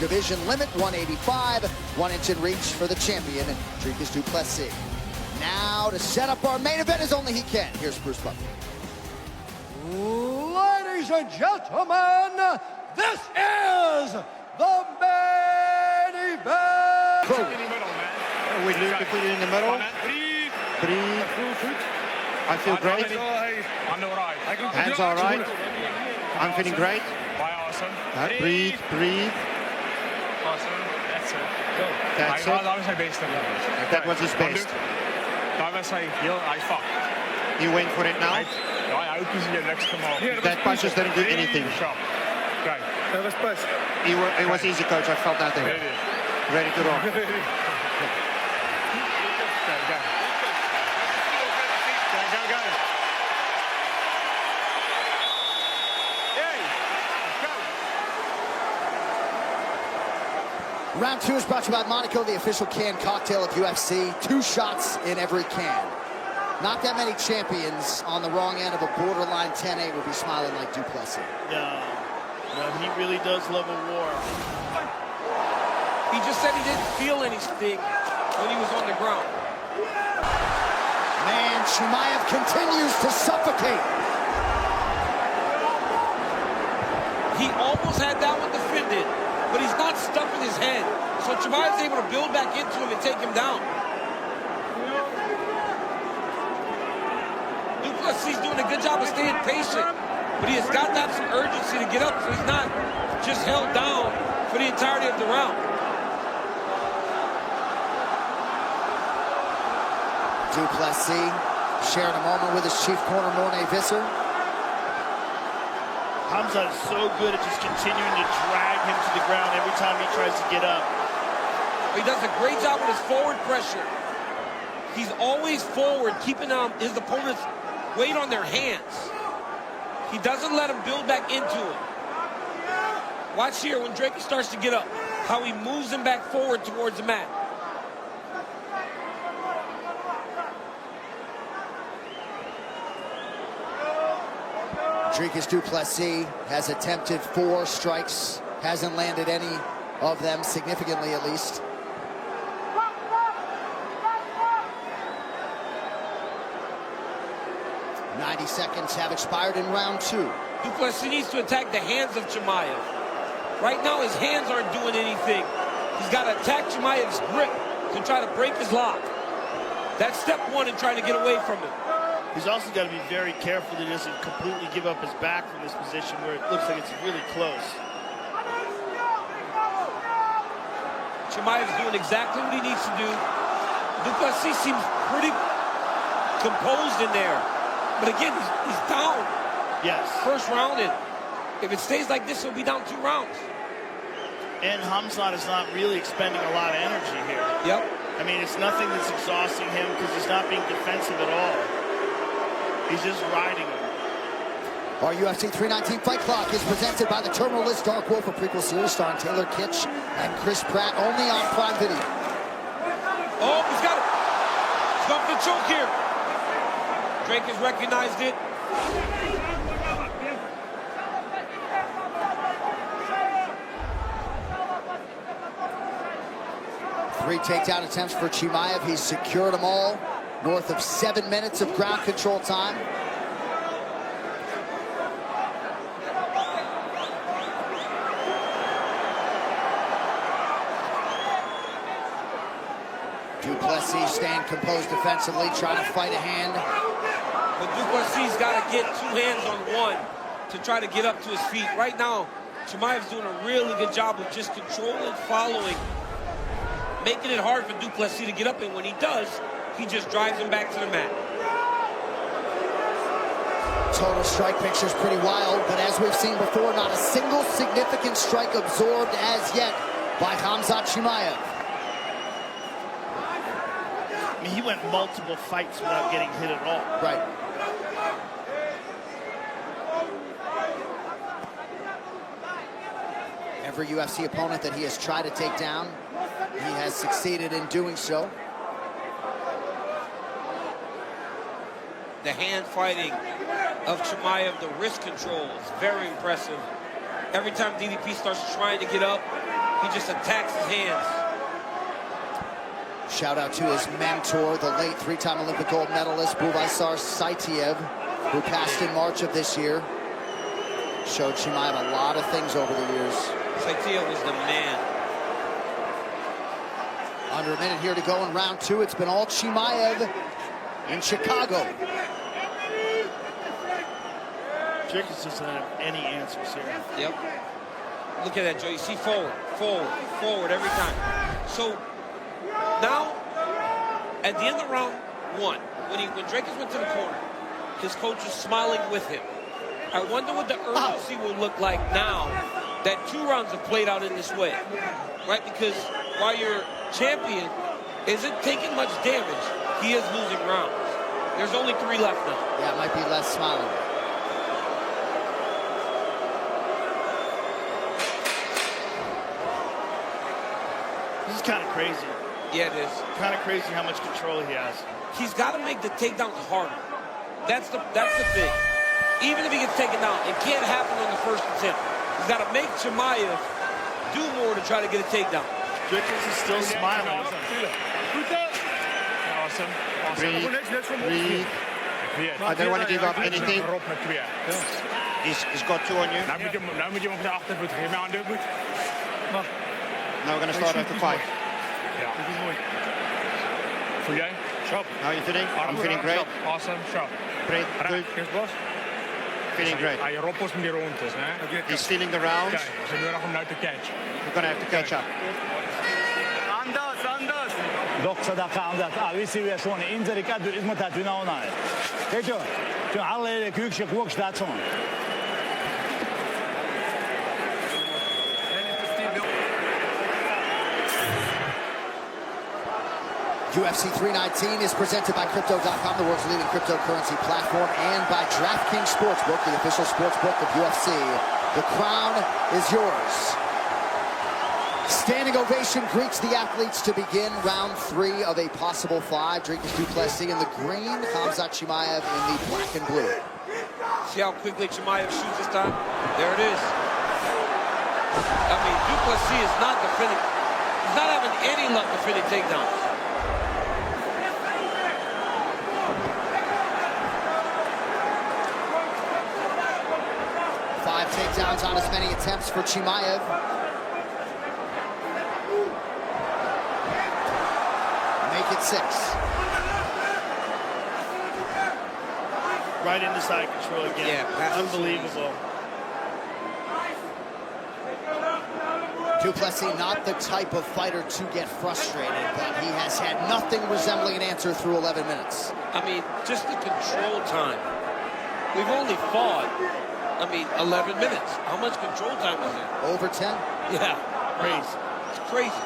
division limit, 185, 1 inch in reach for the champion, du Plessis. Now to set up our main event as only he can. Here's Bruce Buffer. Ladies and gentlemen, this is the main event. Put it in the middle, man. We need to put it in the middle. Breathe. I feel great. Hands are right. I'm feeling great. Breathe. Awesome. That's it. That's it. That was his best. You went for it now? That punch just didn't do anything. It was easy, coach. I felt that there. Ready to roll. Round 2 is brought to you by Monaco, the official canned cocktail of UFC. 2 shots in every can. Not that many champions on the wrong end of a borderline 10-8 would be smiling like du Plessis. No, he really does love a war. He just said he didn't feel anything when he was on the ground. Man, Chimaev continues to suffocate. He almost had that one defended, but he's not stuffing his head. So Chimaev's able to build back into him and take him down. Du Plessis doing a good job of staying patient, but he has got to have some urgency to get up so he's not just held down for the entirety of the round. Du Plessis sharing a moment with his chief corner, Mornay Visser. Kamzat is so good at just continuing to drag him to the ground every time he tries to get up. He does a great job with his forward pressure. He's always forward, keeping his opponent's weight on their hands. He doesn't let him build back into it. Watch here when Drake starts to get up, how he moves him back forward towards the mat. du Plessis has attempted 4 strikes, hasn't landed any of them, significantly at least. .90 seconds have expired in round 2. Du Plessis needs to attack the hands of Chimaev. Right now, his hands aren't doing anything. He's got to attack Chimaev's grip to try to break his lock. That's step 1 in trying to get away from him. He's also got to be very careful to just completely give up his back from this position where it looks like it's really close. Chimaev's doing exactly what he needs to do. Du Plessis seems pretty composed in there. But again, he's down. Yes. First round, and if it stays like this, he'll be down 2 rounds. And Kamzat is not really expending a lot of energy here. Yep. I mean, it's nothing that's exhausting him because he's not being defensive at all. He's just riding him. Our UFC 319 Fight Clock is presented by the Terminal List Dark Wolf, a prequel series starring Taylor Kitsch and Chris Pratt, only on Prime Video. Oh, he's got it. He's going for the choke here. Drake has recognized it. Three takedown attempts for Chimaev. He's secured them all. North of 7 minutes of ground control time. Du Plessis staying composed defensively, trying to fight a hand. But du Plessis got to get 2 hands on 1 to try to get up to his feet. Right now, Chimaev's doing a really good job of just controlling, following, making it hard for du Plessis to get up, and when he does, he just drives him back to the mat. Total strike picture's pretty wild, but as we've seen before, not a single significant strike absorbed as yet by Kamzat Chimaev. I mean, he went multiple fights without getting hit at all. Right. Every UFC opponent that he has tried to take down, he has succeeded in doing so. The hand fighting of Chimaev, the wrist control is very impressive. Every time DDP starts trying to get up, He just attacks his hands. Shout out to his mentor, the late three-time Olympic gold medalist, Kamzat Chimaev, who passed in March of this year. Showed Chimaev a lot of things over the years. Chimaev was the man. Under a minute here to go in round two. It's been all Chimaev in Chicago. Dricus doesn't have any answers here. Yep. Look at that, Joe. You see forward, forward, forward every time. So now, at the end of round one, when Dricus went to the corner, his coach was smiling with him. I wonder what the urgency will look like now that 2 rounds have played out in this way, right? Because while your champion isn't taking much damage, he is losing rounds. There's only 3 left now. Yeah, it might be less smiling. This is kind of crazy. Yeah, it is. Kind of crazy how much control he has. He's got to make the takedowns harder. That's the thing. Even if he gets taken down, it can't happen on the first attempt. He's got to make Chimaev do more to try to get a takedown. Dricus is still smiling. Awesome. Breathe. I don't want to give up anything. He's got 2 on you. Nou moet je hem op de achtervoet geven, maar aan de voet. Now we're going to start after 5. Ja. Voel jij? Sharp. How are you feeling? I'm feeling great. Awesome. Sharp. Great. Good. Feeling great. Hij roppels met die rondes, hè? He's stealing the rounds. Kijk, ze nu nog om nou te catch. We're going to have to catch up. Doksa da Kamzat, vi si je šone inzeri kad izmotati na onaj. Keďo, čo ale kukše kuk štačon. UFC 319 is presented by Crypto.com, the world's leading cryptocurrency platform, and by DraftKings Sportsbook, the official sportsbook of UFC. The crown is yours. Standing ovation greets the athletes to begin round 3 of a possible 5. Dricus du Plessis in the green, Kamzat Chimaev in the black and blue. See how quickly Chimaev shoots this time? There it is. I mean, du Plessis is not defending. He's not having any luck defending takedowns. Takedowns on as many attempts for Chimaev. Make it 6. Right into side control again. Yeah, unbelievable. Du Plessis, not the type of fighter to get frustrated, but he has had nothing resembling an answer through 11 minutes. I mean, just the control time. We've only fought, 11 minutes. How much control time was there? Over 10? Yeah. Crazy. It's crazy.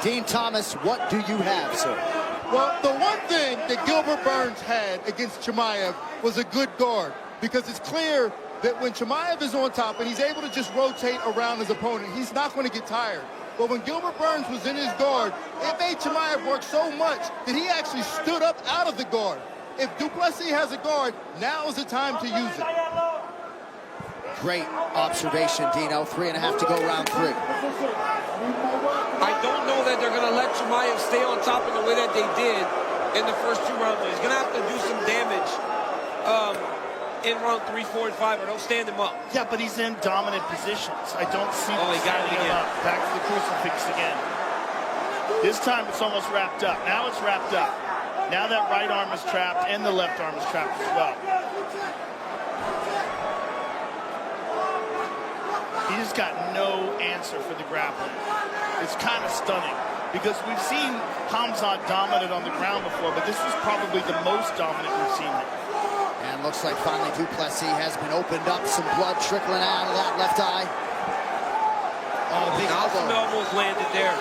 Dean Thomas, what do you have, sir? Well, the one thing that Gilbert Burns had against Chimaev was a good guard, because it's clear that when Chimaev is on top and he's able to just rotate around his opponent, he's not going to get tired. But when Gilbert Burns was in his guard, it made Chimaev work so much that he actually stood up out of the guard. If du Plessis has a guard, now is the time to use it. Great observation, Dino. 3.5 to go, round 3. I don't know that they're going to let Chimaev stay on top in the way that they did in the first 2 rounds. He's going to have to do some damage in round 3, 4, and 5, or they'll stand him up. Yeah, but he's in dominant positions. I don't see him he got it standing him again. up. Back to the crucifix again. This time it's almost wrapped up. Now it's wrapped up. Now that right arm is trapped and the left arm is trapped as well. He just got no answer for the grappling. It's kind of stunning because we've seen Kamzat dominant on the ground before, but this is probably the most dominant we've seen him. And looks like finally du Plessis has been opened up. Some blood trickling out of that left eye. Oh, big elbow. Some elbows landed there.